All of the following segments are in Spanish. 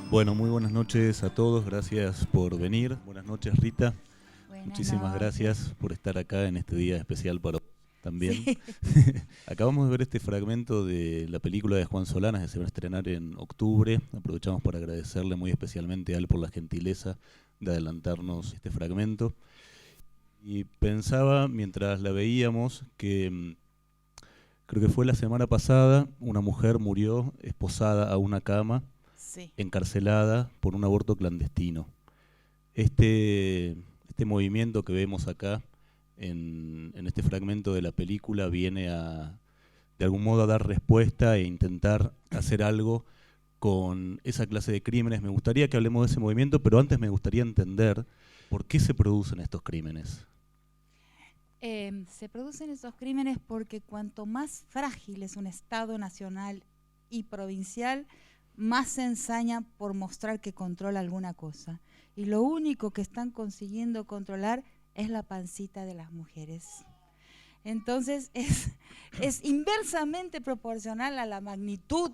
Bueno, muy buenas noches a todos, gracias por venir. Buenas noches, Rita. Buenas Muchísimas noches. gracias por estar acá en este día especial para vos también. Sí. Acabamos de ver este fragmento de la película de Juan Solanas que se va a estrenar en octubre. Aprovechamos para agradecerle muy especialmente a él por la gentileza de adelantarnos este fragmento. Y pensaba, mientras la veíamos, que creo que fue la semana pasada, una mujer murió esposada a una cama, Sí. encarcelada por un aborto clandestino. Este movimiento que vemos acá en este fragmento de la película viene de algún modo a dar respuesta e intentar hacer algo con esa clase de crímenes. Me gustaría que hablemos de ese movimiento, pero antes me gustaría entender por qué se producen estos crímenes. Se producen esos crímenes porque cuanto más frágil es un Estado nacional y provincial, más se ensaña por mostrar que controla alguna cosa. Y lo único que están consiguiendo controlar es la pancita de las mujeres. Entonces es inversamente proporcional a la magnitud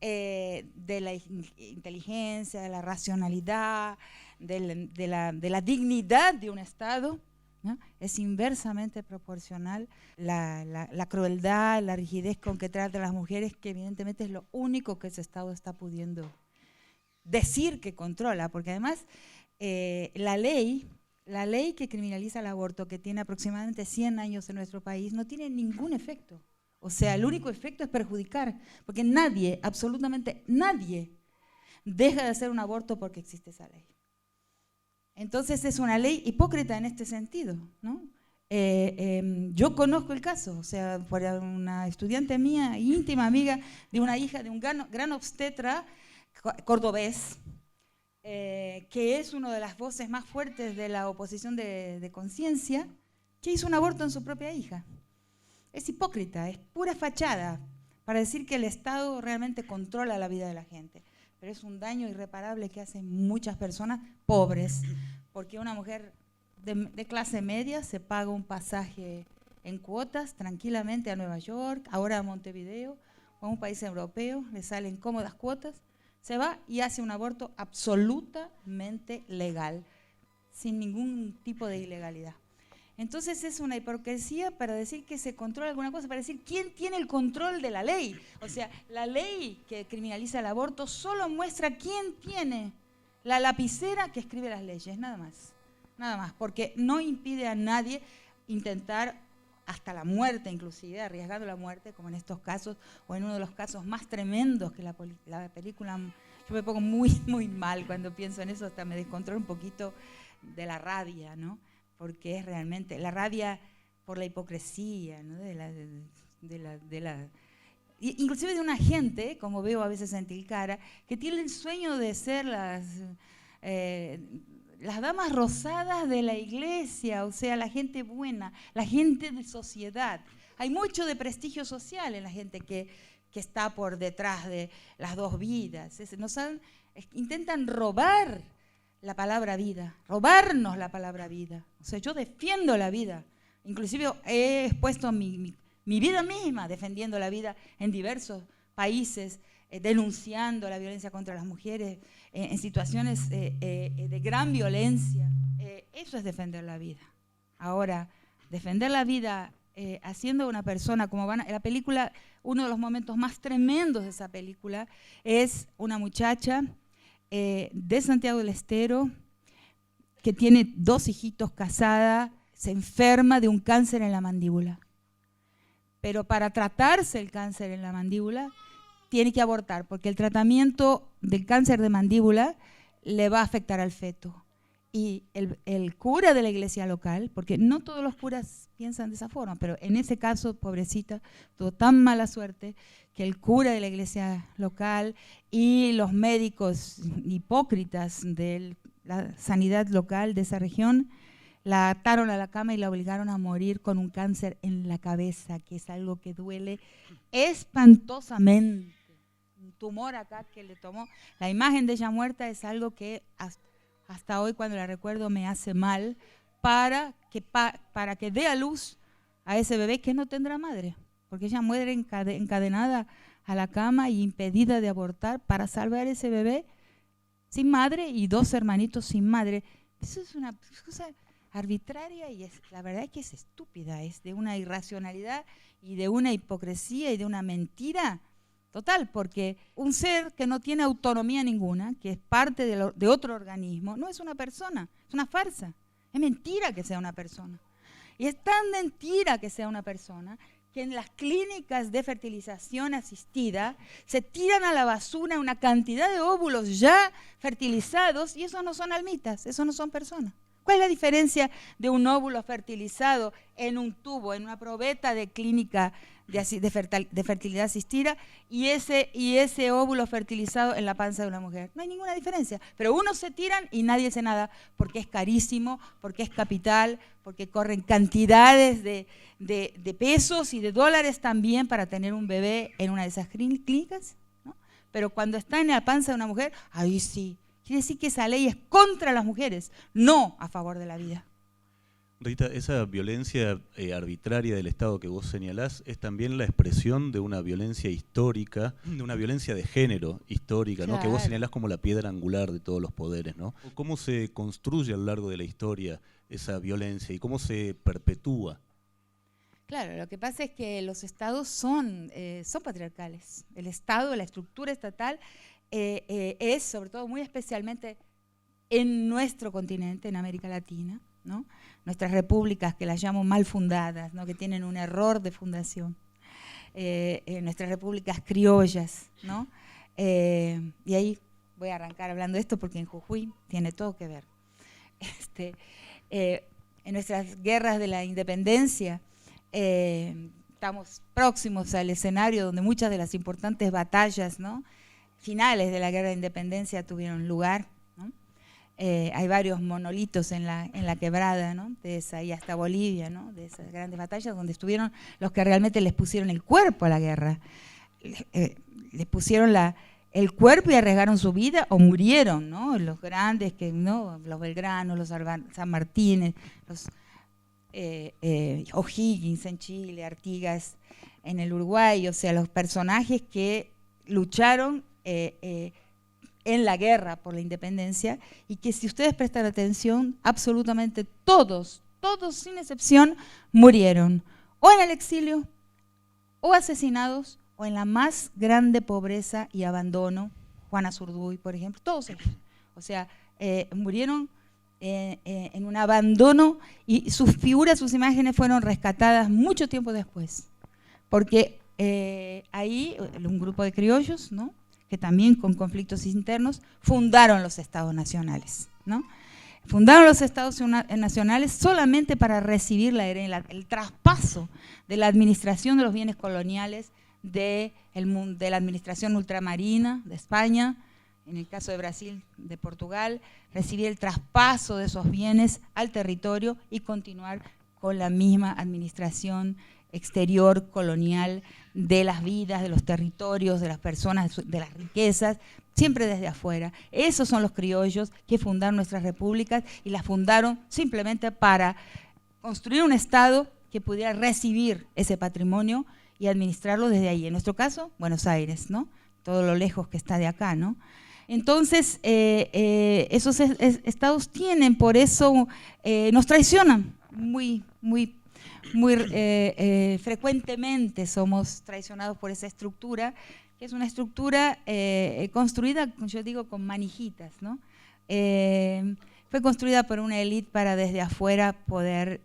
de la inteligencia, de la racionalidad, de la dignidad de un Estado, ¿no? Es inversamente proporcional la crueldad, la rigidez con que trata a las mujeres, que evidentemente es lo único que ese Estado está pudiendo decir que controla, porque además la ley que criminaliza el aborto, que tiene aproximadamente 100 años en nuestro país, no tiene ningún efecto. O sea, el único efecto es perjudicar, porque nadie, absolutamente nadie, deja de hacer un aborto porque existe esa ley. Entonces es una ley hipócrita en este sentido, ¿no? Yo conozco el caso, o sea, por una estudiante mía, íntima amiga de una hija de un gran obstetra cordobés, que es una de las voces más fuertes de la oposición de conciencia, que hizo un aborto en su propia hija. Es hipócrita, es pura fachada para decir que el Estado realmente controla la vida de la gente. Pero es un daño irreparable que hacen muchas personas pobres, porque una mujer de clase media se paga un pasaje en cuotas tranquilamente a Nueva York, ahora a Montevideo, o a un país europeo, le salen cómodas cuotas, se va y hace un aborto absolutamente legal, sin ningún tipo de ilegalidad. Entonces es una hipocresía para decir que se controla alguna cosa, para decir quién tiene el control de la ley. O sea, la ley que criminaliza el aborto solo muestra quién tiene la lapicera que escribe las leyes, nada más. Nada más, porque no impide a nadie intentar hasta la muerte, inclusive, arriesgando la muerte, como en estos casos, o en uno de los casos más tremendos que la película. Yo me pongo muy mal cuando pienso en eso, hasta me descontrolo un poquito de la rabia, ¿no? Porque es realmente la rabia por la hipocresía, ¿no? Inclusive de una gente, como veo a veces en Tilcara, que tiene el sueño de ser las damas rosadas de la iglesia, o sea, la gente buena, la gente de sociedad. Hay mucho de prestigio social en la gente que está por detrás de las dos vidas. Intentan robar la palabra vida, robarnos la palabra vida. O sea, yo defiendo la vida. Inclusive he expuesto mi vida misma defendiendo la vida en diversos países, denunciando la violencia contra las mujeres, en situaciones de gran violencia. Eso es defender la vida. Ahora, defender la vida haciendo una persona, como van en la película, uno de los momentos más tremendos de esa película es una muchacha de Santiago del Estero, que tiene 2 hijitos, casada, se enferma de un cáncer en la mandíbula. Pero para tratarse el cáncer en la mandíbula, tiene que abortar, porque el tratamiento del cáncer de mandíbula le va a afectar al feto. Y el cura de la iglesia local, porque no todos los curas piensan de esa forma, pero en ese caso, pobrecita, tuvo tan mala suerte que el cura de la iglesia local y los médicos hipócritas de la sanidad local de esa región la ataron a la cama y la obligaron a morir con un cáncer en la cabeza, que es algo que duele espantosamente. Un tumor acá que le tomó. La imagen de ella muerta es algo que hasta hoy, cuando la recuerdo, me hace mal, para que dé a luz a ese bebé que no tendrá madre, porque ella muere encadenada a la cama y impedida de abortar para salvar a ese bebé sin madre y 2 hermanitos sin madre. Eso es una cosa arbitraria y la verdad es que es estúpida, es de una irracionalidad y de una hipocresía y de una mentira total, porque un ser que no tiene autonomía ninguna, que es parte de otro organismo, no es una persona, es una farsa. Es mentira que sea una persona. Y es tan mentira que sea una persona que en las clínicas de fertilización asistida se tiran a la basura una cantidad de óvulos ya fertilizados y esos no son almitas, esos no son personas. ¿Cuál es la diferencia de un óvulo fertilizado en un tubo, en una probeta de clínica de fertilidad asistida y ese óvulo fertilizado en la panza de una mujer? No hay ninguna diferencia, pero unos se tiran y nadie hace nada porque es carísimo, porque es capital, porque corren cantidades de pesos y de dólares también para tener un bebé en una de esas clínicas, ¿no? Pero cuando está en la panza de una mujer, ahí sí. Quiere decir que esa ley es contra las mujeres, no a favor de la vida. Rita, esa violencia arbitraria del Estado que vos señalás es también la expresión de una violencia histórica, de una violencia de género histórica, claro, ¿no? Que vos señalás como la piedra angular de todos los poderes, ¿no? ¿Cómo se construye a lo largo de la historia esa violencia y cómo se perpetúa? Claro, lo que pasa es que los estados son patriarcales. El Estado, la estructura estatal, es, sobre todo, muy especialmente en nuestro continente, en América Latina, ¿no? Nuestras repúblicas, que las llamo mal fundadas, ¿no? Que tienen un error de fundación, nuestras repúblicas criollas, ¿no? Y ahí voy a arrancar hablando de esto porque en Jujuy tiene todo que ver. En nuestras guerras de la independencia, estamos próximos al escenario donde muchas de las importantes batallas, ¿no?, finales de la guerra de independencia tuvieron lugar, ¿no? Hay varios monolitos en la quebrada, ¿no?, de esa, y hasta Bolivia, ¿no?, de esas grandes batallas donde estuvieron los que realmente les pusieron el cuerpo a la guerra, les pusieron el cuerpo y arriesgaron su vida o murieron, ¿no?, los grandes, ¿no?, los Belgrano, los San Martínez, los O'Higgins en Chile, Artigas en el Uruguay, o sea, los personajes que lucharon en la guerra por la independencia y que, si ustedes prestan atención, absolutamente todos sin excepción murieron o en el exilio o asesinados o en la más grande pobreza y abandono. Juana Zurduy, por ejemplo, todos ellos, o sea, murieron en un abandono, y sus figuras, sus imágenes fueron rescatadas mucho tiempo después, porque ahí un grupo de criollos, ¿no?, que también con conflictos internos fundaron los estados nacionales, ¿no? Fundaron los estados nacionales solamente para recibir el traspaso de la administración de los bienes coloniales de la administración ultramarina de España, en el caso de Brasil, de Portugal, recibir el traspaso de esos bienes al territorio y continuar con la misma administración exterior colonial de las vidas, de los territorios, de las personas, de las riquezas, siempre desde afuera. Esos son los criollos que fundaron nuestras repúblicas y las fundaron simplemente para construir un Estado que pudiera recibir ese patrimonio y administrarlo desde ahí. En nuestro caso, Buenos Aires, ¿no?, todo lo lejos que está de acá, ¿no? Entonces, esos estados tienen, por eso nos traicionan muy frecuentemente. Somos traicionados por esa estructura, que es una estructura construida, yo digo, con manijitas, ¿no? Fue construida por una élite para desde afuera poder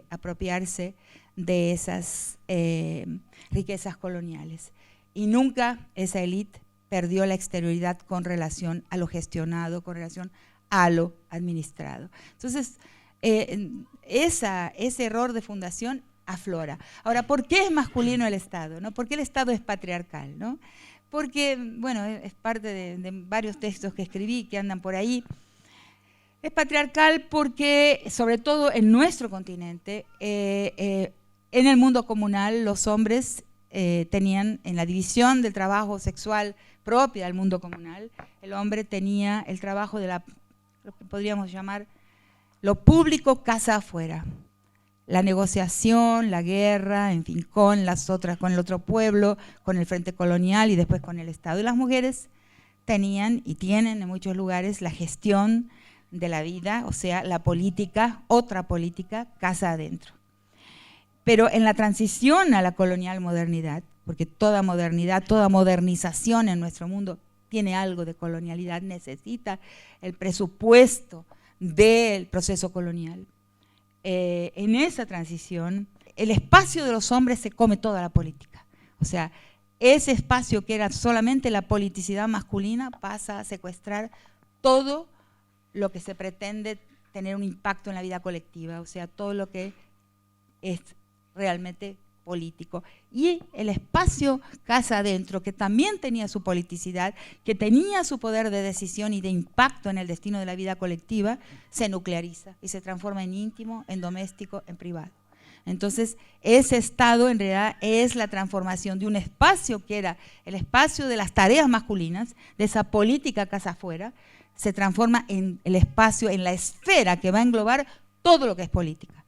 apropiarse de esas riquezas coloniales. Y nunca esa élite perdió la exterioridad con relación a lo gestionado, con relación a lo administrado. Entonces, ese error de fundación aflora. Ahora, ¿por qué es masculino el Estado, ¿no? ¿Por qué el Estado es patriarcal, ¿no? Porque, bueno, es parte de varios textos que escribí que andan por ahí. Es patriarcal porque, sobre todo en nuestro continente, en el mundo comunal, los hombres tenían, en la división del trabajo sexual propia del mundo comunal, el hombre tenía el trabajo de lo que podríamos llamar lo público casa afuera, la negociación, la guerra, en fin, con el otro pueblo, con el frente colonial y después con el Estado. Y las mujeres tenían y tienen en muchos lugares la gestión de la vida, o sea, la política, otra política, casa adentro. Pero en la transición a la colonial modernidad, porque toda modernidad, toda modernización en nuestro mundo tiene algo de colonialidad, necesita el presupuesto del proceso colonial. En esa transición, el espacio de los hombres se come toda la política. O sea, ese espacio que era solamente la politicidad masculina pasa a secuestrar todo lo que se pretende tener un impacto en la vida colectiva, o sea, todo lo que es realmente político. Y el espacio casa adentro, que también tenía su politicidad, que tenía su poder de decisión y de impacto en el destino de la vida colectiva, se nucleariza y se transforma en íntimo, en doméstico, en privado. Entonces, ese estado en realidad es la transformación de un espacio que era el espacio de las tareas masculinas, de esa política casa afuera, se transforma en el espacio, en la esfera que va a englobar todo lo que es política.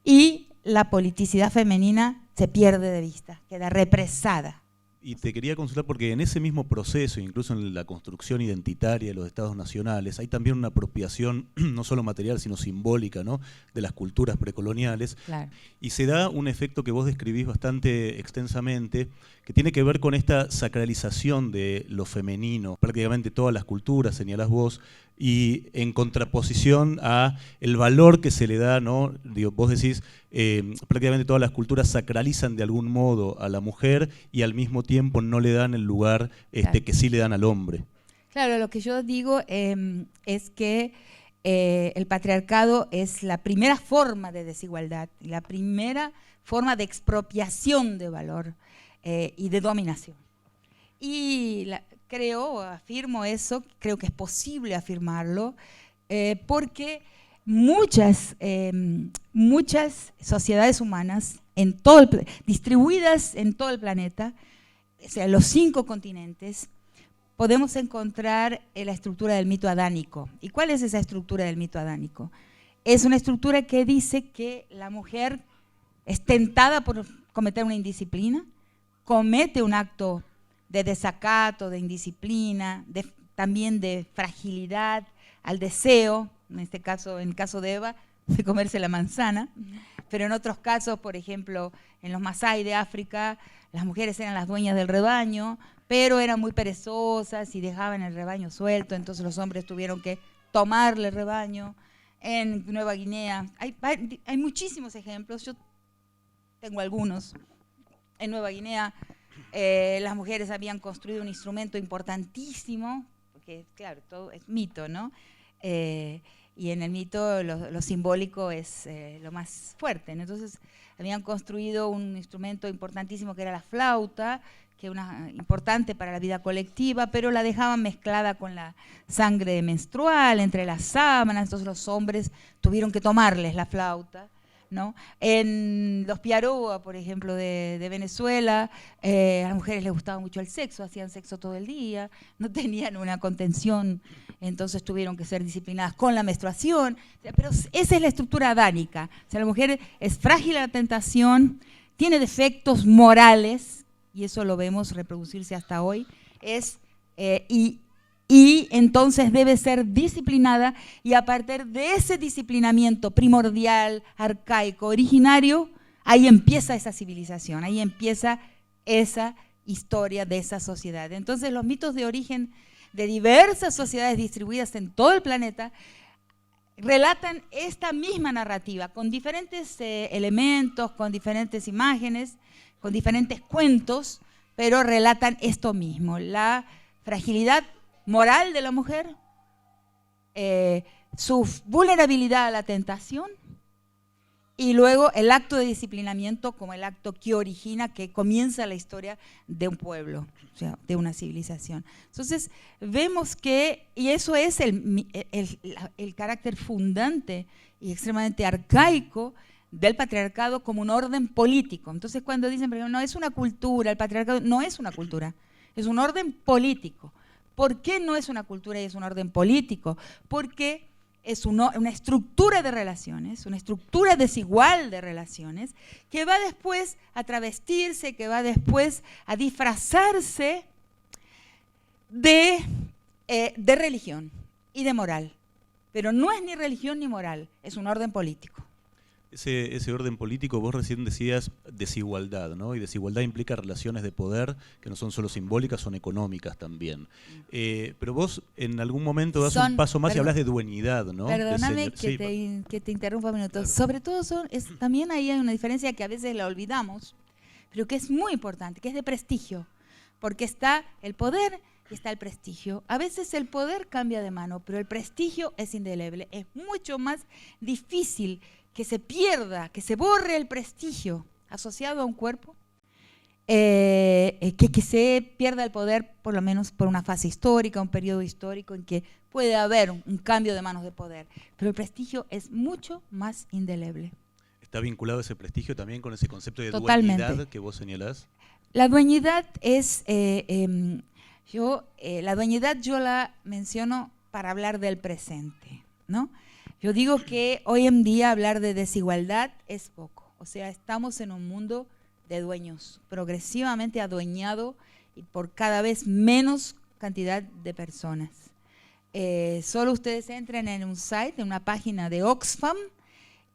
Y la politicidad femenina se pierde de vista, queda represada. Y te quería consultar porque en ese mismo proceso, incluso en la construcción identitaria de los estados nacionales, hay también una apropiación no solo material, sino simbólica, ¿no?, de las culturas precoloniales. Claro. Y se da un efecto que vos describís bastante extensamente, que tiene que ver con esta sacralización de lo femenino. Prácticamente todas las culturas, señalás vos, y en contraposición a el valor que se le da, ¿no? Digo, vos decís, prácticamente todas las culturas sacralizan de algún modo a la mujer y al mismo tiempo no le dan el lugar Claro. que sí le dan al hombre. Claro, lo que yo digo es que el patriarcado es la primera forma de desigualdad, la primera forma de expropiación de valor y de dominación. Y afirmo eso, creo que es posible afirmarlo, porque muchas sociedades humanas distribuidas en todo el planeta, o sea, los 5 continentes, podemos encontrar la estructura del mito adánico. ¿Y cuál es esa estructura del mito adánico? Es una estructura que dice que la mujer es tentada por cometer una indisciplina, comete un acto de desacato, de indisciplina, también de fragilidad al deseo, en este caso, en el caso de Eva, de comerse la manzana, pero en otros casos, por ejemplo, en los Masái de África, las mujeres eran las dueñas del rebaño, pero eran muy perezosas y dejaban el rebaño suelto, entonces los hombres tuvieron que tomarle el rebaño. En Nueva Guinea, hay muchísimos ejemplos, yo tengo algunos. En Nueva Guinea las mujeres habían construido un instrumento importantísimo, porque claro, todo es mito, ¿no? Y en el mito lo simbólico es lo más fuerte, ¿no? Entonces habían construido un instrumento importantísimo que era la flauta, que era importante para la vida colectiva, pero la dejaban mezclada con la sangre menstrual, entre las sábanas, entonces los hombres tuvieron que tomarles la flauta, ¿no? En los Piaroa, por ejemplo, de Venezuela, a las mujeres les gustaba mucho el sexo, hacían sexo todo el día, no tenían una contención, entonces tuvieron que ser disciplinadas con la menstruación, pero esa es la estructura adánica, o sea, la mujer es frágil a la tentación, tiene defectos morales, y eso lo vemos reproducirse hasta hoy, y entonces debe ser disciplinada, y a partir de ese disciplinamiento primordial, arcaico, originario, ahí empieza esa civilización, ahí empieza esa historia de esa sociedad. Entonces los mitos de origen de diversas sociedades distribuidas en todo el planeta relatan esta misma narrativa, con diferentes elementos, con diferentes imágenes, con diferentes cuentos, pero relatan esto mismo, la fragilidad moral de la mujer, su vulnerabilidad a la tentación, y luego el acto de disciplinamiento como el acto que origina, que comienza la historia de un pueblo, o sea, de una civilización. Entonces vemos que, y eso es el carácter fundante y extremadamente arcaico del patriarcado como un orden político. Entonces cuando dicen, por ejemplo, no es una cultura, el patriarcado no es una cultura, es un orden político. ¿Por qué no es una cultura y es un orden político? Porque es una estructura de relaciones, una estructura desigual de relaciones, que va después a travestirse, que va después a disfrazarse de de religión y de moral. Pero no es ni religión ni moral, es un orden político. Ese orden político, vos recién decías desigualdad, ¿no? Y desigualdad implica relaciones de poder que no son solo simbólicas, son económicas también. Pero vos en algún momento das un paso más y hablas de dueñidad, ¿no? Perdóname que te interrumpa un minuto. Claro. Sobre todo también ahí hay una diferencia que a veces la olvidamos, pero que es muy importante, que es de prestigio, porque está el poder y está el prestigio. A veces el poder cambia de mano, pero el prestigio es indeleble. Es mucho más difícil que se pierda, que se borre el prestigio asociado a un cuerpo, que se pierda el poder, por lo menos por una fase histórica, un periodo histórico en que puede haber un cambio de manos de poder. Pero el prestigio es mucho más indeleble. ¿Está vinculado ese prestigio también con ese concepto de dueñidad que vos señalás? La dueñidad es, la dueñidad yo la menciono para hablar del presente, ¿no? Yo digo que hoy en día hablar de desigualdad es poco. O sea, estamos en un mundo de dueños, progresivamente adueñado y por cada vez menos cantidad de personas. Solo ustedes entren en un site, en una página de Oxfam,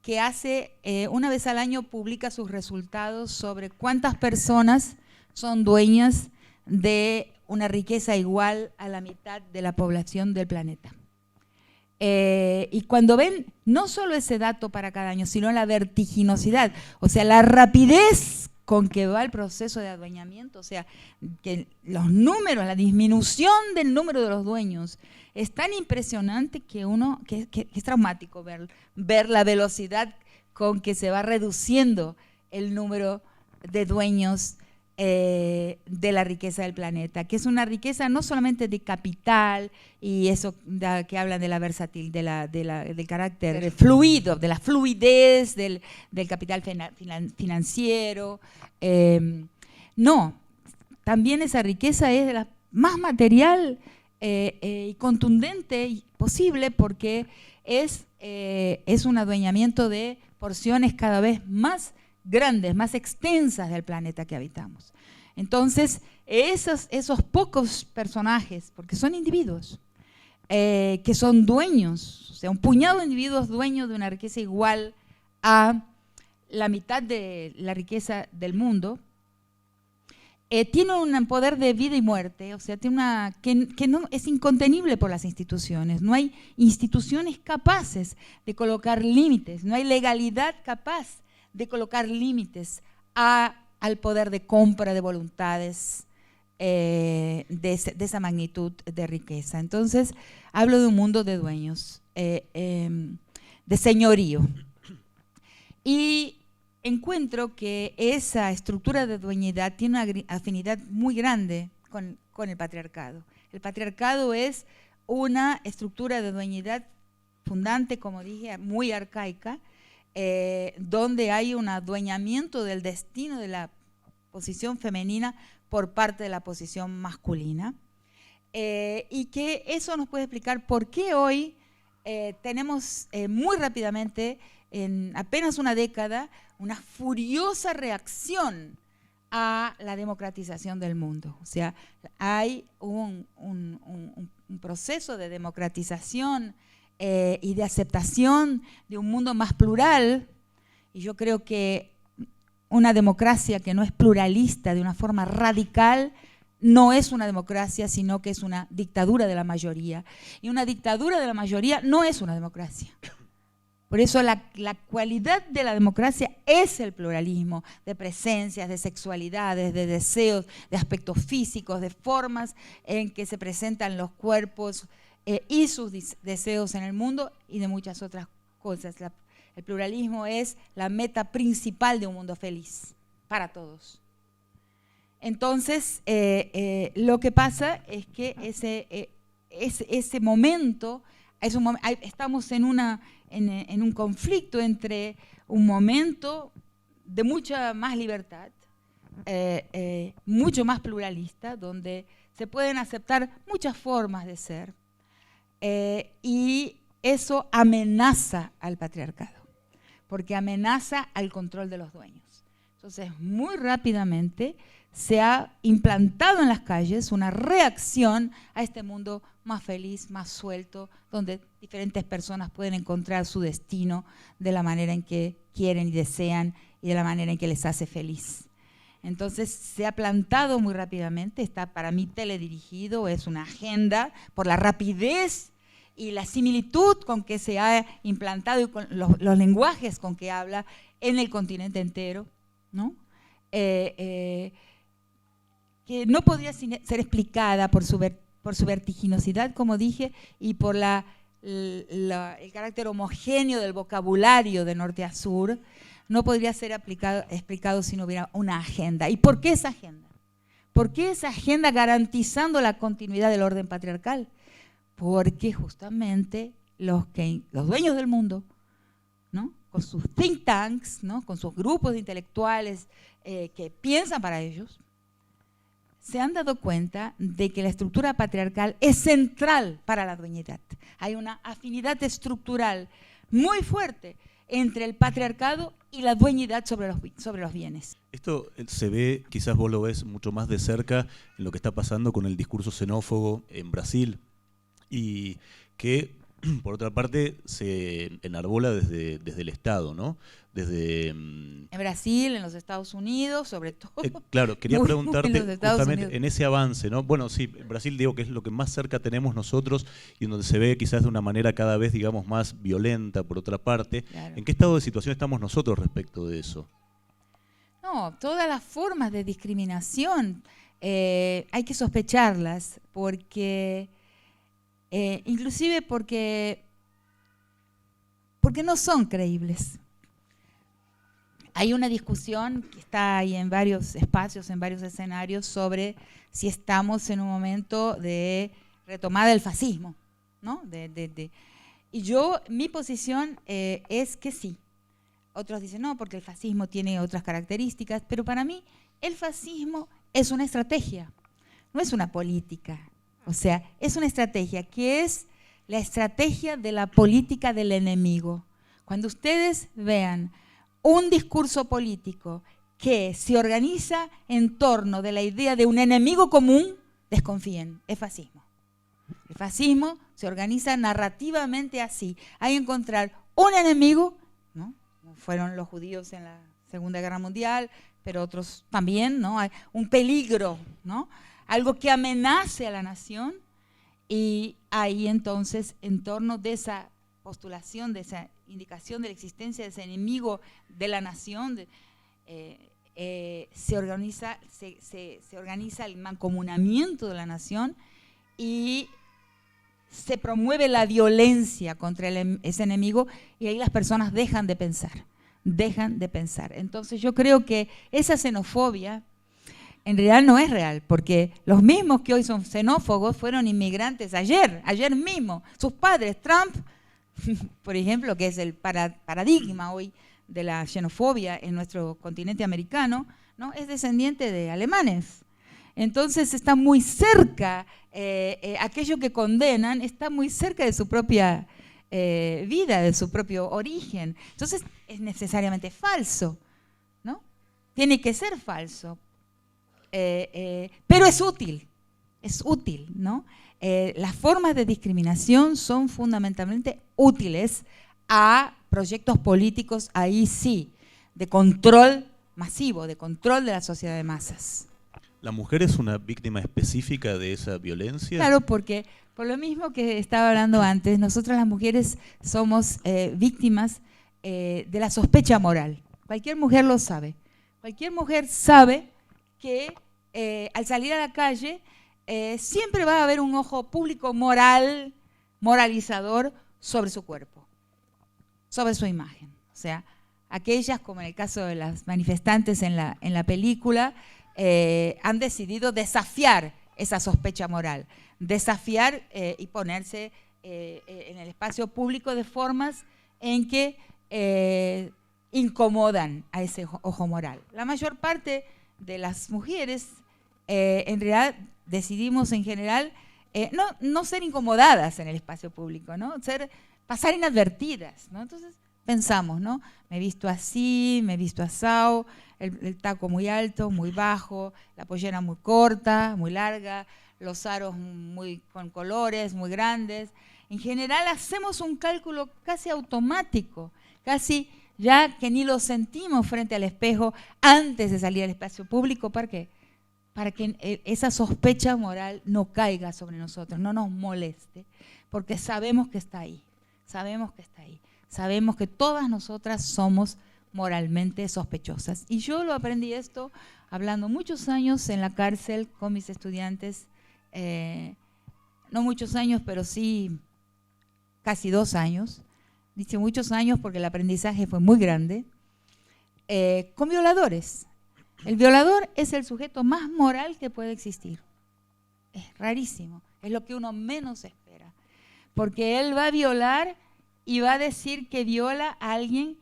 que hace, una vez al año publica sus resultados sobre cuántas personas son dueñas de una riqueza igual a la mitad de la población del planeta. Y cuando ven no solo ese dato para cada año, sino la vertiginosidad, o sea, la rapidez con que va el proceso de adueñamiento, o sea, que los números, la disminución del número de los dueños es tan impresionante que es traumático ver la velocidad con que se va reduciendo el número de dueños de la riqueza del planeta, que es una riqueza no solamente de capital y eso que hablan de la versatilidad, del carácter fluido, de la fluidez del capital financiero. No, también esa riqueza es de la más material y contundente posible porque es un adueñamiento de porciones cada vez más grandes, más extensas del planeta que habitamos. Entonces, esos pocos personajes, porque son individuos, que son dueños, o sea, un puñado de individuos dueños de una riqueza igual a la mitad de la riqueza del mundo, tiene un poder de vida y muerte, o sea, tiene que no es incontenible por las instituciones. No hay instituciones capaces de colocar límites, no hay legalidad capaz de colocar límites al poder de compra de voluntades de esa magnitud de riqueza. Entonces, hablo de un mundo de dueños, de señorío. Y encuentro que esa estructura de dueñidad tiene una afinidad muy grande con el patriarcado. El patriarcado es una estructura de dueñidad fundante, como dije, muy arcaica, donde hay un adueñamiento del destino de la posición femenina por parte de la posición masculina, y que eso nos puede explicar por qué hoy tenemos muy rápidamente, en apenas una década, una furiosa reacción a la democratización del mundo. O sea, hay un proceso de democratización y de aceptación de un mundo más plural, y yo creo que una democracia que no es pluralista de una forma radical no es una democracia, sino que es una dictadura de la mayoría, y una dictadura de la mayoría no es una democracia. Por eso la cualidad de la democracia es el pluralismo de presencias, de sexualidades, de deseos, de aspectos físicos, de formas en que se presentan los cuerpos y sus deseos en el mundo, y de muchas otras cosas. El pluralismo es la meta principal de un mundo feliz para todos. Entonces, lo que pasa es que ese momento, estamos en un conflicto entre un momento de mucha más libertad, mucho más pluralista, donde se pueden aceptar muchas formas de ser, y eso amenaza al patriarcado, porque amenaza al control de los dueños. Entonces, muy rápidamente se ha implantado en las calles una reacción a este mundo más feliz, más suelto, donde diferentes personas pueden encontrar su destino de la manera en que quieren y desean y de la manera en que les hace feliz. Entonces se ha plantado muy rápidamente, está para mí teledirigido, es una agenda por la rapidez y la similitud con que se ha implantado y con los lenguajes con que habla en el continente entero, ¿no? Que no podría ser explicada por su vertiginosidad, como dije, y por el carácter homogéneo del vocabulario de norte a sur. No podría ser explicado si no hubiera una agenda. ¿Y por qué esa agenda? ¿Por qué esa agenda garantizando la continuidad del orden patriarcal? Porque justamente los dueños del mundo, ¿no?, con sus think tanks, ¿no?, con sus grupos de intelectuales que piensan para ellos, se han dado cuenta de que la estructura patriarcal es central para la dueñidad. Hay una afinidad estructural muy fuerte entre el patriarcado y la dueñidad sobre los bienes. Esto se ve, quizás vos lo ves mucho más de cerca en lo que está pasando con el discurso xenófobo en Brasil, y que, por otra parte, se enarbola desde el Estado, ¿no? En Brasil, en los Estados Unidos, sobre todo. Claro, quería preguntarte justamente en ese avance, ¿no? Bueno, sí, Brasil, digo, que es lo que más cerca tenemos nosotros y en donde se ve quizás de una manera cada vez, digamos, más violenta, por otra parte. Claro. ¿En qué estado de situación estamos nosotros respecto de eso? No, todas las formas de discriminación hay que sospecharlas, porque inclusive porque no son creíbles. Hay una discusión que está ahí en varios espacios, en varios escenarios, sobre si estamos en un momento de retomada del fascismo, ¿no? Y mi posición es que sí. Otros dicen no, porque el fascismo tiene otras características, pero para mí el fascismo es una estrategia, no es una política. O sea, es una estrategia que es la estrategia de la política del enemigo. Cuando ustedes vean un discurso político que se organiza en torno de la idea de un enemigo común, desconfíen, es fascismo. El fascismo se organiza narrativamente así. Hay que encontrar un enemigo, ¿no? Fueron los judíos en la Segunda Guerra Mundial, pero otros también, ¿no? Hay un peligro, ¿no?, algo que amenace a la nación, y ahí entonces, en torno de esa postulación, de esa indicación de la existencia de ese enemigo de la nación, se organiza el mancomunamiento de la nación y se promueve la violencia contra ese enemigo, y ahí las personas dejan de pensar. Entonces yo creo que esa xenofobia en realidad no es real, porque los mismos que hoy son xenófobos fueron inmigrantes ayer mismo. Sus padres, Trump, por ejemplo, que es el paradigma hoy de la xenofobia en nuestro continente americano, ¿no?, es descendiente de alemanes. Entonces está muy cerca, aquello que condenan está muy cerca de su propia vida, de su propio origen. Entonces es necesariamente falso, ¿no? Tiene que ser falso. Pero es útil, ¿no? Las formas de discriminación son fundamentalmente útiles a proyectos políticos, ahí sí, de control masivo, de control de la sociedad de masas. ¿La mujer es una víctima específica de esa violencia? Claro, porque por lo mismo que estaba hablando antes, nosotras las mujeres somos víctimas de la sospecha moral. Cualquier mujer lo sabe. Cualquier mujer sabe que al salir a la calle siempre va a haber un ojo público moralizador sobre su cuerpo, sobre su imagen. O sea, aquellas, como en el caso de las manifestantes en la película, han decidido desafiar esa sospecha moral, desafiar y ponerse en el espacio público de formas en que incomodan a ese ojo moral. La mayor parte de las mujeres en realidad decidimos en general no ser incomodadas en el espacio público, ¿no? Pasar inadvertidas, ¿no? Entonces pensamos, ¿no? Me he visto así, me he visto asao, el taco muy alto, muy bajo, la pollera muy corta, muy larga, los aros con colores muy grandes. En general hacemos un cálculo casi automático, casi ya que ni lo sentimos frente al espejo antes de salir al espacio público. ¿Para qué? Para que esa sospecha moral no caiga sobre nosotros, no nos moleste, porque sabemos que está ahí, sabemos que está ahí. Sabemos que todas nosotras somos moralmente sospechosas. Y yo lo aprendí esto hablando muchos años en la cárcel con mis estudiantes, no muchos años, pero sí casi 2 años. Dice muchos años porque el aprendizaje fue muy grande, con violadores. El violador es el sujeto más moral que puede existir. Es rarísimo, es lo que uno menos espera, porque él va a violar y va a decir que viola a alguien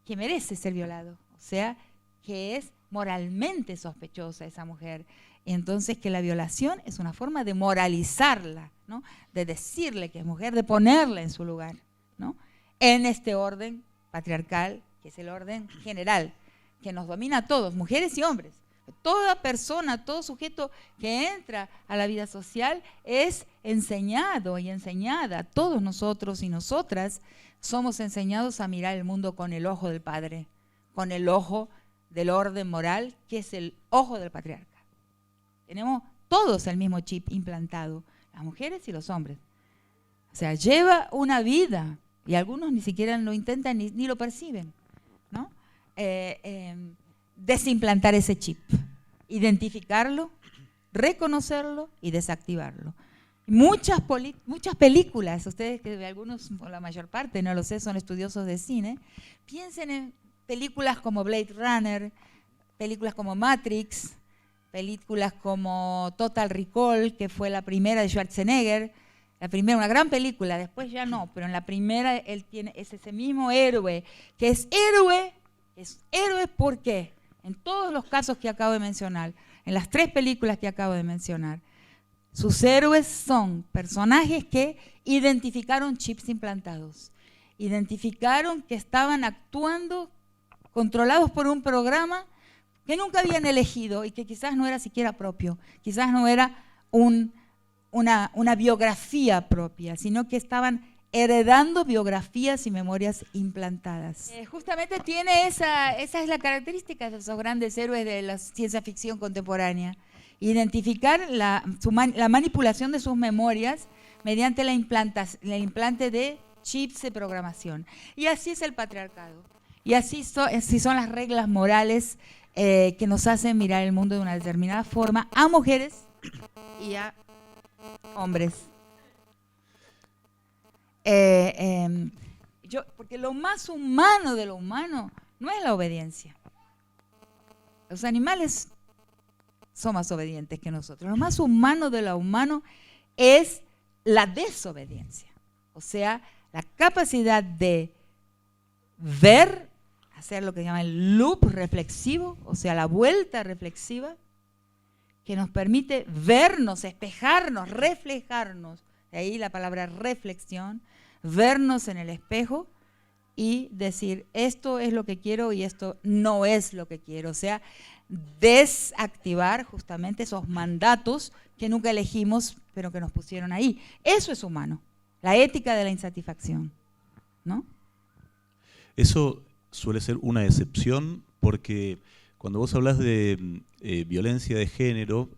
que merece ser violado, o sea, que es moralmente sospechosa esa mujer. Entonces, que la violación es una forma de moralizarla, ¿no? De decirle que es mujer, de ponerla en su lugar, ¿no? En este orden patriarcal, que es el orden general, que nos domina a todos, mujeres y hombres. Toda persona, todo sujeto que entra a la vida social es enseñado y enseñada. Todos nosotros y nosotras somos enseñados a mirar el mundo con el ojo del Padre, con el ojo del orden moral, que es el ojo del patriarca. Tenemos todos el mismo chip implantado, las mujeres y los hombres. O sea, lleva una vida, y algunos ni siquiera lo intentan ni lo perciben, ¿no? Desimplantar ese chip, identificarlo, reconocerlo y desactivarlo. Muchas películas, ustedes que algunos, o la mayor parte, no lo sé, son estudiosos de cine, piensen en películas como Blade Runner, películas como Matrix, películas como Total Recall, que fue la primera de Schwarzenegger, la primera, una gran película, después ya no, pero en la primera él es ese mismo héroe, que es héroe ¿por qué? En todos los casos que acabo de mencionar, en las 3 películas que acabo de mencionar, sus héroes son personajes que identificaron chips implantados, identificaron que estaban actuando controlados por un programa que nunca habían elegido y que quizás no era siquiera propio, quizás no era una biografía propia, sino que estaban heredando biografías y memorias implantadas. Justamente esa es la característica de esos grandes héroes de la ciencia ficción contemporánea. Identificar la manipulación de sus memorias mediante el implante de chips de programación. Y así es el patriarcado. Y así son las reglas morales que nos hacen mirar el mundo de una determinada forma a mujeres y a hombres. Porque lo más humano de lo humano no es la obediencia. Los animales son más obedientes que nosotros. Lo más humano de lo humano es la desobediencia. O sea, la capacidad de ver, hacer lo que se llama el loop reflexivo, o sea, la vuelta reflexiva, que nos permite vernos, espejarnos, reflejarnos. De ahí la palabra reflexión, vernos en el espejo y decir, esto es lo que quiero y esto no es lo que quiero. O sea, desactivar justamente esos mandatos que nunca elegimos, pero que nos pusieron ahí. Eso es humano, la ética de la insatisfacción, ¿no? Eso suele ser una excepción porque cuando vos hablas de violencia de género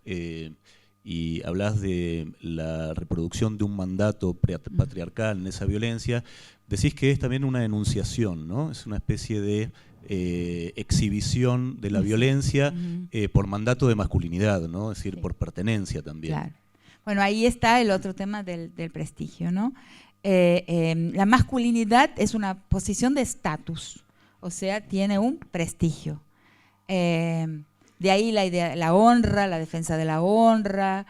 y hablas de la reproducción de un mandato patriarcal en esa violencia, decís que es también una enunciación, ¿no? Es una especie de exhibición de la violencia por mandato de masculinidad, ¿no? Es decir, por pertenencia también. Claro. Bueno, ahí está el otro tema del prestigio, ¿no? La masculinidad es una posición de estatus, o sea, tiene un prestigio. De ahí la idea, la honra, la defensa de la honra.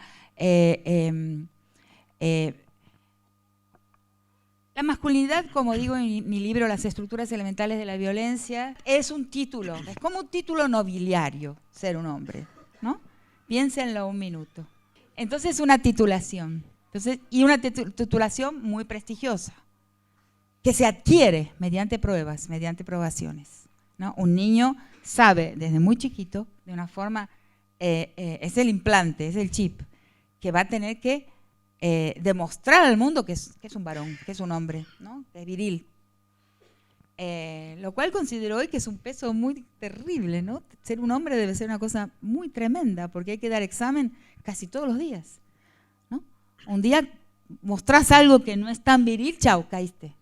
La masculinidad, como digo en mi libro, Las estructuras elementales de la violencia, es un título, es como un título nobiliario ser un hombre, ¿no? Piénsenlo un minuto. Entonces, una titulación. Y una titulación muy prestigiosa. que se adquiere mediante pruebas, mediante probaciones, ¿no? Un niño sabe desde muy chiquito, de una forma, es el implante, es el chip, que va a tener que demostrar al mundo que es un varón, que es un hombre, ¿no? Que es viril. Lo cual considero hoy que es un peso muy terrible, ¿no? Ser un hombre debe ser una cosa muy tremenda, porque hay que dar examen casi todos los días, ¿no? Un día mostrás algo que no es tan viril, chau, caíste,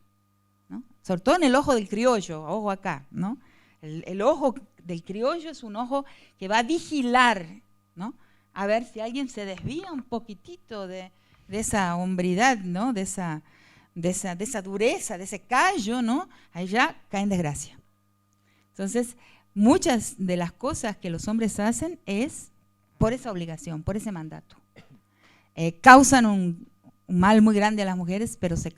¿no? Sobre todo en el ojo del criollo, ojo acá, ¿no? El ojo del criollo es un ojo que va a vigilar, ¿no? A ver si alguien se desvía un poquitito de esa hombridad, ¿no? De esa dureza, de ese callo, ¿no? Ahí ya cae en desgracia. Entonces, muchas de las cosas que los hombres hacen es por esa obligación, por ese mandato. Causan un mal muy grande a las mujeres, pero se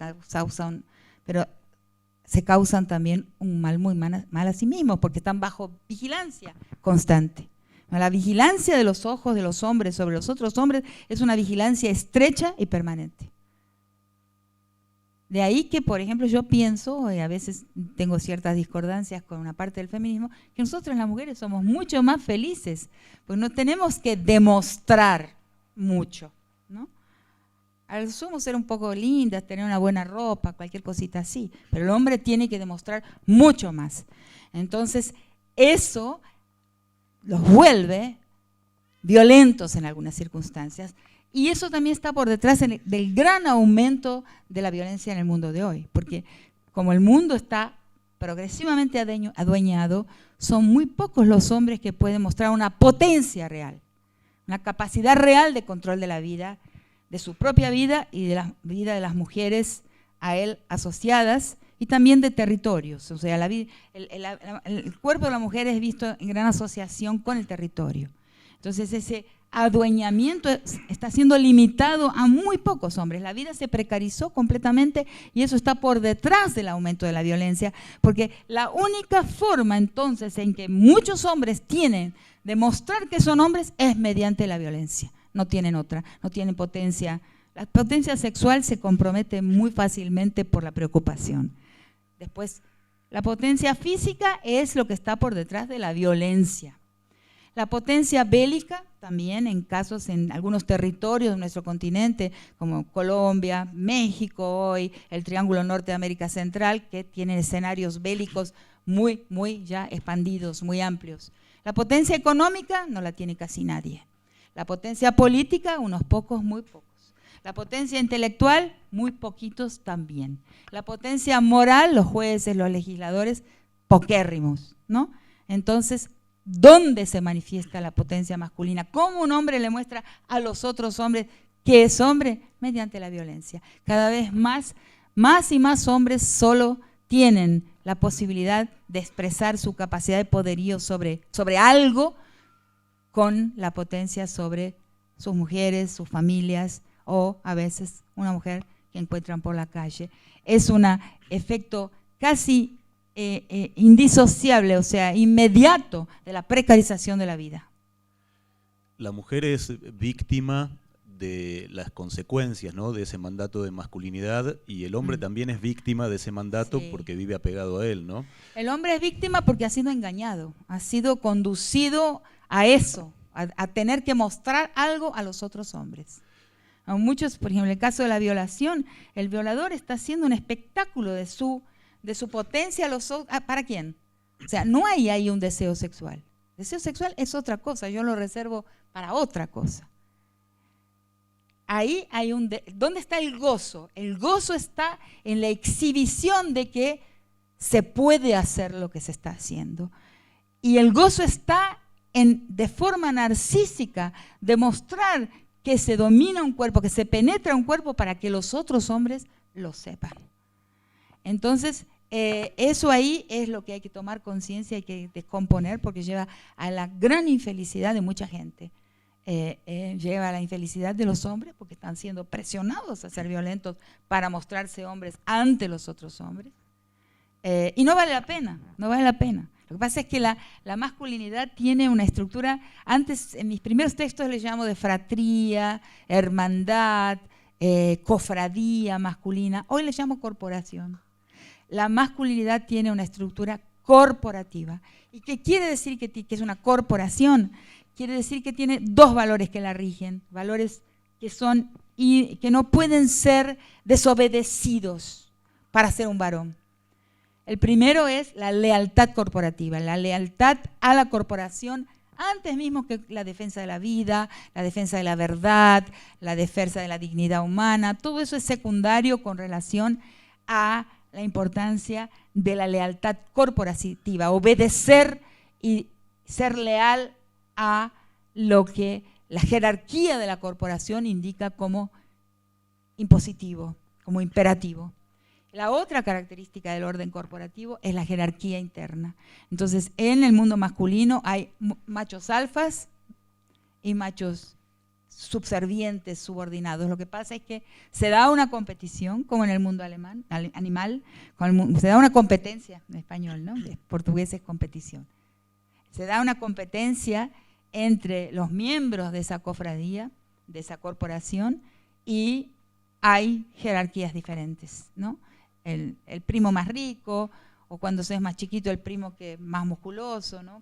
causan también un mal muy mal a sí mismos, porque están bajo vigilancia constante. La vigilancia de los ojos de los hombres sobre los otros hombres es una vigilancia estrecha y permanente. De ahí que, por ejemplo, yo pienso, y a veces tengo ciertas discordancias con una parte del feminismo, que nosotros las mujeres somos mucho más felices, pues no tenemos que demostrar mucho, ¿no? Al sumo ser un poco lindas, tener una buena ropa, cualquier cosita así, pero el hombre tiene que demostrar mucho más. Entonces, eso los vuelve violentos en algunas circunstancias, y eso también está por detrás del gran aumento de la violencia en el mundo de hoy, porque como el mundo está progresivamente adueñado, son muy pocos los hombres que pueden mostrar una potencia real, una capacidad real de control de la vida, de su propia vida y de la vida de las mujeres a él asociadas, y también de territorios. O sea, el cuerpo de la mujer es visto en gran asociación con el territorio. Entonces ese adueñamiento está siendo limitado a muy pocos hombres. La vida se precarizó completamente y eso está por detrás del aumento de la violencia, porque la única forma entonces en que muchos hombres tienen de mostrar que son hombres es mediante la violencia. No tienen otra, no tienen potencia. La potencia sexual se compromete muy fácilmente por la preocupación. Después, la potencia física es lo que está por detrás de la violencia. La potencia bélica también en algunos territorios de nuestro continente, como Colombia, México hoy, el Triángulo Norte de América Central, que tienen escenarios bélicos muy ya expandidos, muy amplios. La potencia económica no la tiene casi nadie. La potencia política, unos pocos, muy pocos. La potencia intelectual, muy poquitos también. La potencia moral, los jueces, los legisladores, poquérrimos, ¿no? Entonces, ¿dónde se manifiesta la potencia masculina? ¿Cómo un hombre le muestra a los otros hombres que es hombre? Mediante la violencia. Cada vez más y más hombres solo tienen la posibilidad de expresar su capacidad de poderío sobre algo con la potencia sobre sus mujeres, sus familias, o a veces una mujer que encuentran por la calle. Es un efecto casi indisociable, o sea, inmediato de la precarización de la vida. La mujer es víctima de las consecuencias, ¿no?, de ese mandato de masculinidad, y el hombre también es víctima de ese mandato, sí, porque vive apegado a él, ¿no? El hombre es víctima porque ha sido engañado, ha sido conducido a eso, a tener que mostrar algo a los otros hombres. A muchos, por ejemplo, en el caso de la violación, el violador está haciendo un espectáculo de su potencia ¿para quién? O sea, no hay ahí un deseo sexual. El deseo sexual es otra cosa, yo lo reservo para otra cosa. Ahí hay ¿dónde está el gozo? El gozo está en la exhibición de que se puede hacer lo que se está haciendo. Y el gozo está de forma narcísica, demostrar que se domina un cuerpo, que se penetra un cuerpo para que los otros hombres lo sepan. Entonces, eso ahí es lo que hay que tomar conciencia, hay que descomponer, porque lleva a la gran infelicidad de mucha gente. Lleva a la infelicidad de los hombres, porque están siendo presionados a ser violentos para mostrarse hombres ante los otros hombres. Y no vale la pena, no vale la pena. Lo que pasa es que la masculinidad tiene una estructura, antes en mis primeros textos les llamo de fratría, hermandad, cofradía masculina, hoy les llamo corporación. la masculinidad tiene una estructura corporativa. ¿Y qué quiere decir que es una corporación? Quiere decir que tiene dos valores que la rigen, valores que no pueden ser desobedecidos para ser un varón. El primero es la lealtad corporativa, la lealtad a la corporación antes mismo que la defensa de la vida, la defensa de la verdad, la defensa de la dignidad humana. Todo eso es secundario con relación a la importancia de la lealtad corporativa, obedecer y ser leal a lo que la jerarquía de la corporación indica como impositivo, como imperativo. La otra característica del orden corporativo es la jerarquía interna. Entonces, en el mundo masculino hay machos alfas y machos subservientes, subordinados. Lo que pasa es que se da una competición, como en el mundo animal, se da una competencia, en español, ¿no? En portugués es competición. Se da una competencia entre los miembros de esa cofradía, de esa corporación, y hay jerarquías diferentes, ¿no? El primo más rico, o cuando se es más chiquito, el primo que más musculoso, ¿no?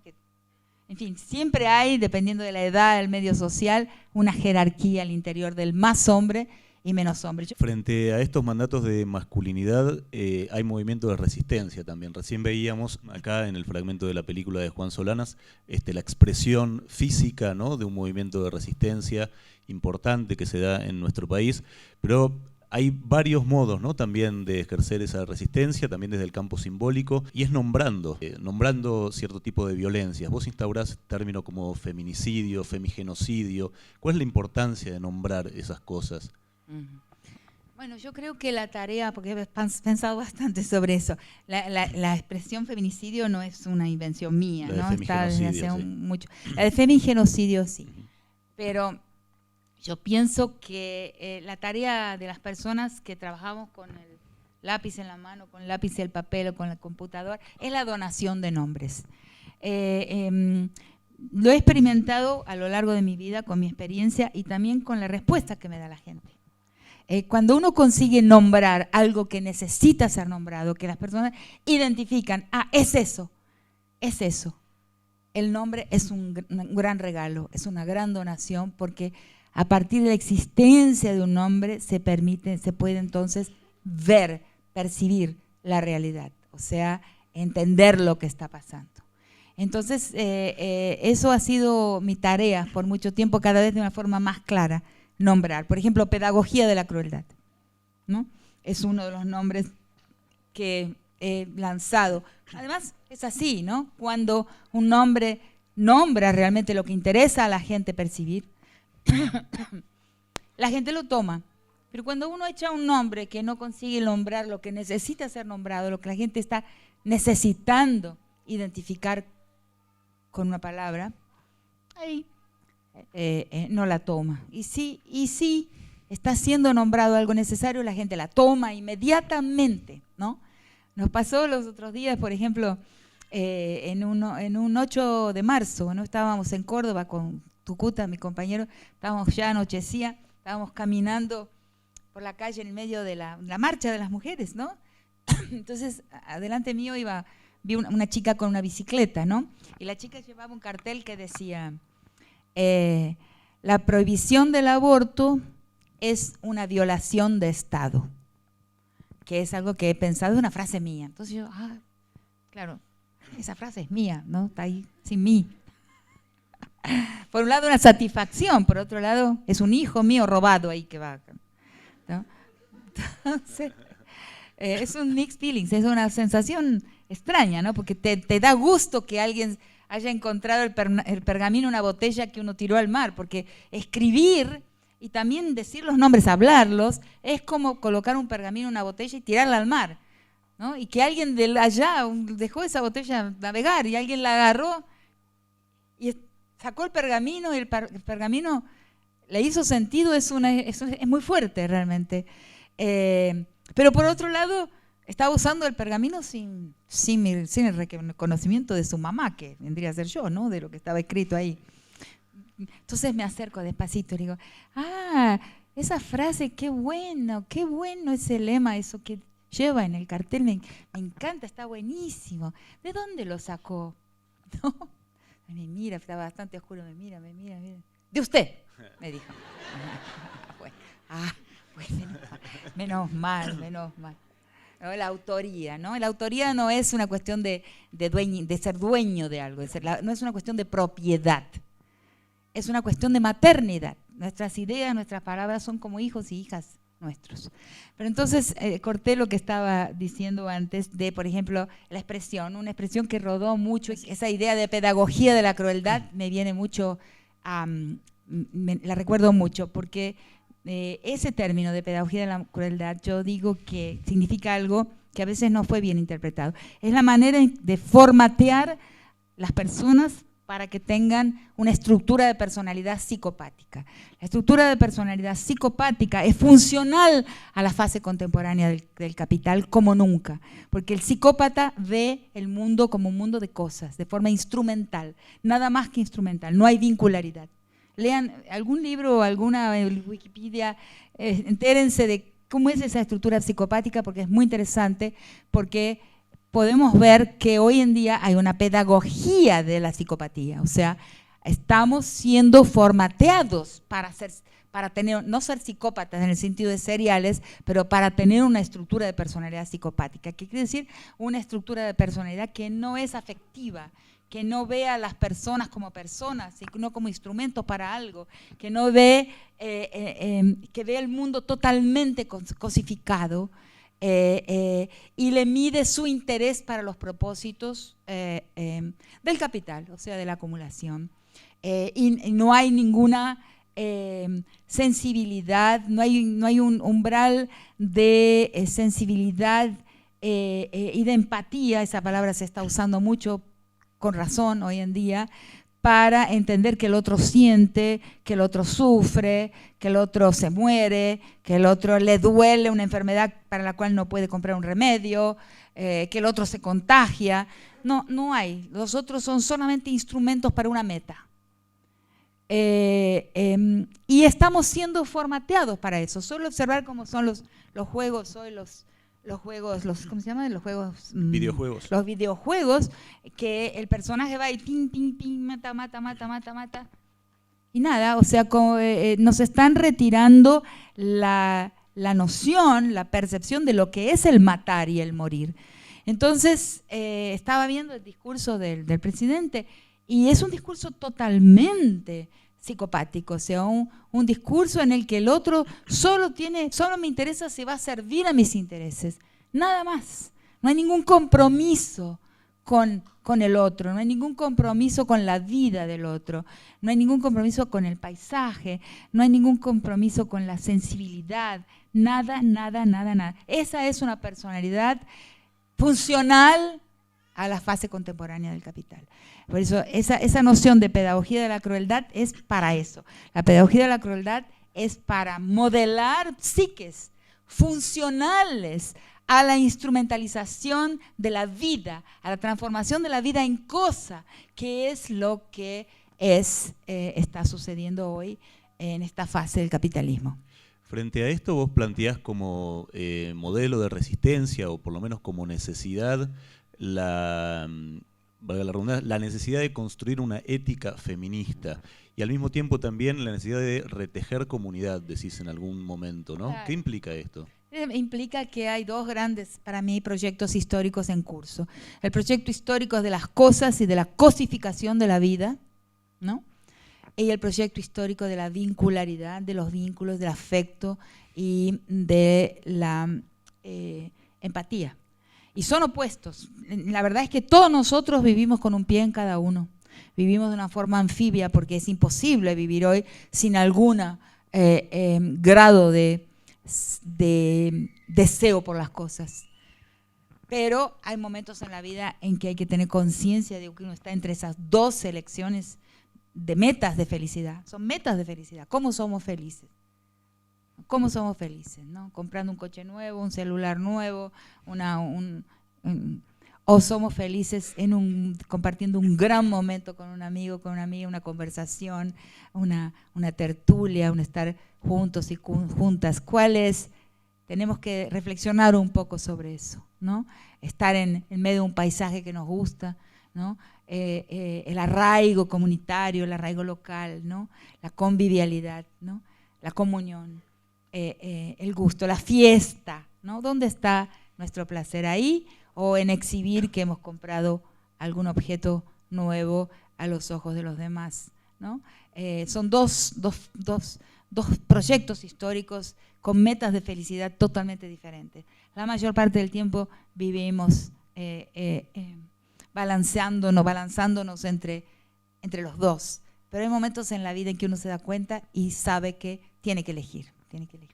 En fin, siempre hay, dependiendo de la edad, del medio social, una jerarquía al interior del más hombre y menos hombre. Frente a estos mandatos de masculinidad, hay movimiento de resistencia también. Recién veíamos acá en el fragmento de la película de Juan Solanas la expresión física, ¿no?, de un movimiento de resistencia importante que se da en nuestro país, pero hay varios modos, ¿no?, también de ejercer esa resistencia, también desde el campo simbólico, y es nombrando cierto tipo de violencias. Vos instaurás términos como feminicidio, femigenocidio. ¿Cuál es la importancia de nombrar esas cosas? Bueno, yo creo que la tarea, porque he pensado bastante sobre eso, la expresión feminicidio no es una invención mía, ¿no? Está desde hace mucho. La de femigenocidio sí, pero yo pienso que la tarea de las personas que trabajamos con el lápiz en la mano, con el lápiz y el papel o con el computador, es la donación de nombres. Lo he experimentado a lo largo de mi vida con mi experiencia y también con la respuesta que me da la gente. Cuando uno consigue nombrar algo que necesita ser nombrado, que las personas identifican, es eso, el nombre es un gran regalo, es una gran donación, porque a partir de la existencia de un nombre se puede entonces ver, percibir la realidad, o sea, entender lo que está pasando. Entonces, eso ha sido mi tarea por mucho tiempo, cada vez de una forma más clara, nombrar. Por ejemplo, pedagogía de la crueldad, ¿no? Es uno de los nombres que he lanzado. Además, es así, ¿no? Cuando un nombre nombra realmente lo que interesa a la gente percibir, la gente lo toma. Pero cuando uno echa un nombre que no consigue nombrar lo que necesita ser nombrado, lo que la gente está necesitando identificar con una palabra, ahí no la toma. Y si está siendo nombrado algo necesario, la gente la toma inmediatamente, ¿no? Nos pasó los otros días, por ejemplo, en un 8 de marzo, ¿no? Estábamos en Córdoba con Tucuta, mi compañero, estábamos ya anochecía, estábamos caminando por la calle en el medio de la marcha de las mujeres, ¿no? Entonces, adelante mío vi una chica con una bicicleta, ¿no? Y la chica llevaba un cartel que decía, la prohibición del aborto es una violación de Estado, que es algo que he pensado, es una frase mía. Entonces yo, claro, esa frase es mía, ¿no? Está ahí sin mí. Por un lado una satisfacción, por otro lado es un hijo mío robado ahí que va, ¿no? Entonces, es un mixed feelings, es una sensación extraña, ¿no? Porque te da gusto que alguien haya encontrado el pergamino en una botella que uno tiró al mar, porque escribir y también decir los nombres, hablarlos, es como colocar un pergamino en una botella y tirarla al mar, ¿no? Y que alguien de allá dejó esa botella navegar y alguien la agarró y sacó el pergamino y el pergamino le hizo sentido, es muy fuerte realmente. Pero por otro lado, estaba usando el pergamino sin el reconocimiento de su mamá, que vendría a ser yo, ¿no? De lo que estaba escrito ahí. Entonces me acerco despacito y digo, esa frase, qué bueno ese lema, eso que lleva en el cartel, me encanta, está buenísimo. ¿De dónde lo sacó? ¿No? Me mira, estaba bastante oscuro, me mira. De usted, me dijo. Bueno, menos mal. ¿No? La autoría, ¿no? La autoría no es una cuestión de ser dueño de algo, no es una cuestión de propiedad, es una cuestión de maternidad. Nuestras ideas, nuestras palabras son como hijos y hijas nuestros. Pero entonces corté lo que estaba diciendo antes de, por ejemplo, la expresión, una expresión que rodó mucho, esa idea de pedagogía de la crueldad me viene mucho, la recuerdo mucho, porque ese término de pedagogía de la crueldad, yo digo que significa algo que a veces no fue bien interpretado. Es la manera de formatear las personas para que tengan una estructura de personalidad psicopática. La estructura de personalidad psicopática es funcional a la fase contemporánea del capital como nunca, porque el psicópata ve el mundo como un mundo de cosas, de forma instrumental, nada más que instrumental, no hay vincularidad. Lean algún libro o alguna Wikipedia, entérense de cómo es esa estructura psicopática, porque es muy interesante, porque podemos ver que hoy en día hay una pedagogía de la psicopatía, o sea, estamos siendo formateados para tener, no ser psicópatas en el sentido de seriales, pero para tener una estructura de personalidad psicopática. ¿Qué quiere decir? Una estructura de personalidad que no es afectiva, que no ve a las personas como personas, sino como instrumentos para algo, que no ve, que ve el mundo totalmente cosificado, y le mide su interés para los propósitos del capital, o sea, de la acumulación. Y no hay ninguna sensibilidad, no hay un umbral de sensibilidad y de empatía, esa palabra se está usando mucho con razón hoy en día, para entender que el otro siente, que el otro sufre, que el otro se muere, que el otro le duele una enfermedad para la cual no puede comprar un remedio, que el otro se contagia. No hay. Los otros son solamente instrumentos para una meta. Y estamos siendo formateados para eso. Solo observar cómo son los juegos hoy, ¿cómo se llaman? Los juegos. Videojuegos. Los videojuegos, que el personaje va y ping, ping, ping, mata. Y nada, o sea, nos están retirando la noción, la percepción de lo que es el matar y el morir. Entonces, estaba viendo el discurso del presidente y es un discurso totalmente psicopático, o sea, un discurso en el que el otro solo me interesa si va a servir a mis intereses, nada más. No hay ningún compromiso con el otro, no hay ningún compromiso con la vida del otro, no hay ningún compromiso con el paisaje, no hay ningún compromiso con la sensibilidad, nada. Esa es una personalidad funcional a la fase contemporánea del capital. Por eso esa noción de pedagogía de la crueldad es para eso. La pedagogía de la crueldad es para modelar psiques funcionales a la instrumentalización de la vida, a la transformación de la vida en cosa, que es lo que está sucediendo hoy en esta fase del capitalismo. Frente a esto, vos planteás como modelo de resistencia, o por lo menos como necesidad, valga la redundancia, la necesidad de construir una ética feminista y al mismo tiempo también la necesidad de retejer comunidad, decís en algún momento, ¿no? Claro. ¿Qué implica esto? Implica que hay dos grandes, para mí, proyectos históricos en curso. El proyecto histórico de las cosas y de la cosificación de la vida, ¿no? Y el proyecto histórico de la vincularidad, de los vínculos, del afecto y de la empatía. Y son opuestos. La verdad es que todos nosotros vivimos con un pie en cada uno. Vivimos de una forma anfibia porque es imposible vivir hoy sin algún grado de deseo por las cosas. Pero hay momentos en la vida en que hay que tener conciencia de que uno está entre esas dos selecciones de metas de felicidad. Son metas de felicidad. ¿Cómo somos felices? ¿Cómo somos felices? ¿No? Comprando un coche nuevo, un celular nuevo, o somos felices compartiendo un gran momento con un amigo, con una amiga, una conversación, una tertulia, un estar juntos y juntas. ¿Cuál es? tenemos que reflexionar un poco sobre eso, ¿no? Estar en medio de un paisaje que nos gusta, ¿no? El arraigo comunitario, el arraigo local, ¿no? La convivialidad, ¿no? La comunión, el gusto, la fiesta, ¿no? ¿Dónde está nuestro placer? ¿Ahí o en exhibir que hemos comprado algún objeto nuevo a los ojos de los demás, ¿no? Son dos proyectos históricos con metas de felicidad totalmente diferentes. La mayor parte del tiempo vivimos balanzándonos entre los dos. Pero hay momentos en la vida en que uno se da cuenta y sabe que tiene que elegir.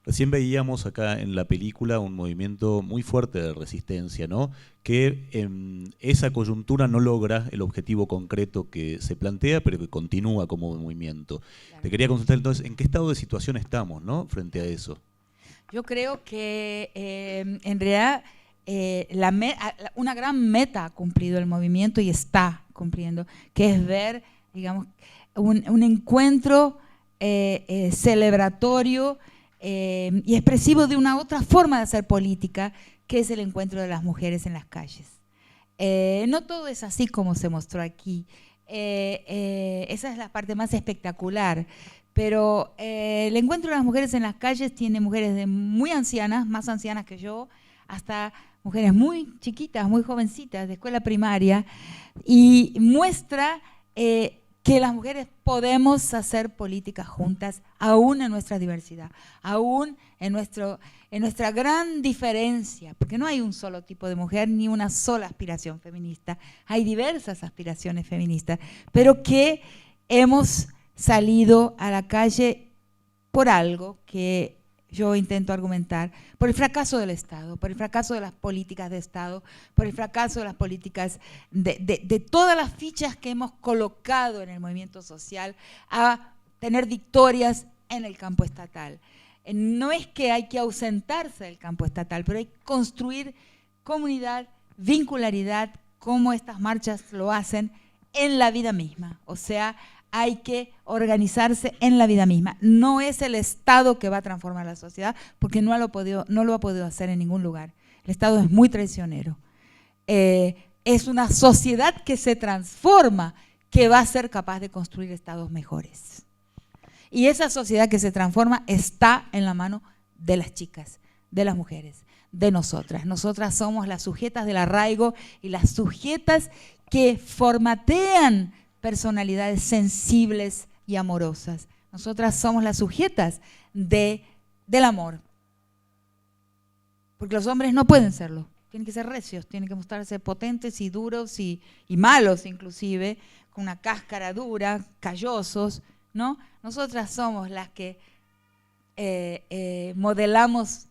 Recién veíamos acá en la película un movimiento muy fuerte de resistencia, ¿no? Que esa coyuntura no logra el objetivo concreto que se plantea, pero que continúa como movimiento. Claro. Te quería consultar entonces, ¿en qué estado de situación estamos, ¿no? Frente a eso. Yo creo que en realidad una gran meta ha cumplido el movimiento y está cumpliendo, que es ver, digamos, un encuentro celebratorio y expresivo de una otra forma de hacer política, que es el encuentro de las mujeres en las calles. No todo es así como se mostró aquí. Esa es la parte más espectacular. Pero el encuentro de las mujeres en las calles tiene mujeres muy ancianas, más ancianas que yo, hasta mujeres muy chiquitas, muy jovencitas, de escuela primaria, y muestra que las mujeres podemos hacer políticas juntas, aún en nuestra diversidad, aún en nuestra gran diferencia, porque no hay un solo tipo de mujer ni una sola aspiración feminista, hay diversas aspiraciones feministas, pero que hemos salido a la calle por algo que yo intento argumentar, por el fracaso del Estado, por el fracaso de las políticas de Estado, por el fracaso de las políticas de todas las fichas que hemos colocado en el movimiento social a tener victorias en el campo estatal. No es que hay que ausentarse del campo estatal, pero hay que construir comunidad, vincularidad, como estas marchas lo hacen en la vida misma. O sea, hay que organizarse en la vida misma. No es el Estado que va a transformar la sociedad, porque no lo ha podido hacer en ningún lugar. El Estado es muy traicionero. Es una sociedad que se transforma, que va a ser capaz de construir estados mejores. Y esa sociedad que se transforma está en la mano de las chicas, de las mujeres, de nosotras. Nosotras somos las sujetas del arraigo y las sujetas que formatean personalidades sensibles y amorosas. Nosotras somos las sujetas del amor. Porque los hombres no pueden serlo. Tienen que ser recios, tienen que mostrarse potentes y duros y malos inclusive, con una cáscara dura, callosos, ¿no? Nosotras somos las que modelamos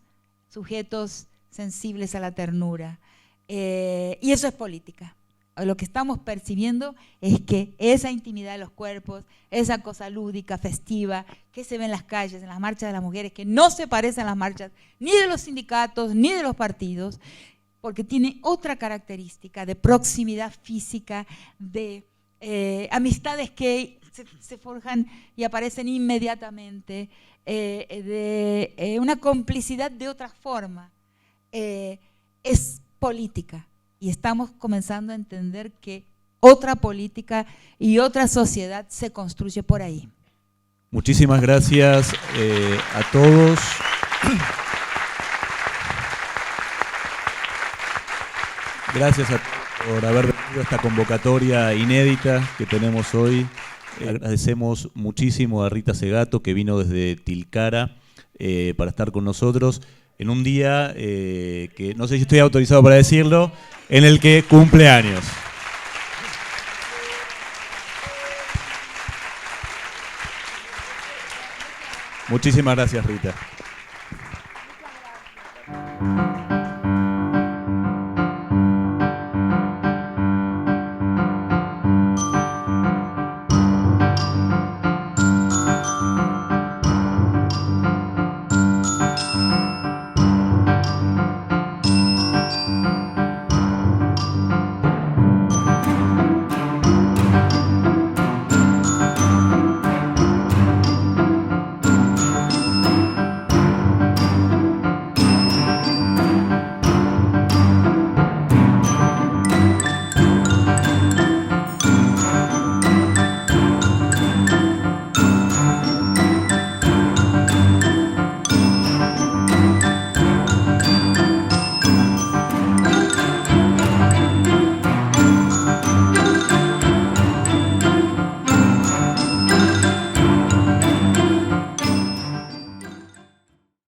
sujetos sensibles a la ternura. Y eso es política. Lo que estamos percibiendo es que esa intimidad de los cuerpos, esa cosa lúdica, festiva, que se ve en las calles, en las marchas de las mujeres, que no se parecen a las marchas ni de los sindicatos ni de los partidos, porque tiene otra característica de proximidad física, de amistades que se forjan y aparecen inmediatamente, de una complicidad de otra forma. Es política. Y estamos comenzando a entender que otra política y otra sociedad se construye por ahí. Muchísimas gracias a todos. Gracias por haber venido a esta convocatoria inédita que tenemos hoy. Agradecemos muchísimo a Rita Segato, que vino desde Tilcara para estar con nosotros en un día que no sé si estoy autorizado para decirlo, en el que cumple años. Muchísimas gracias, Rita.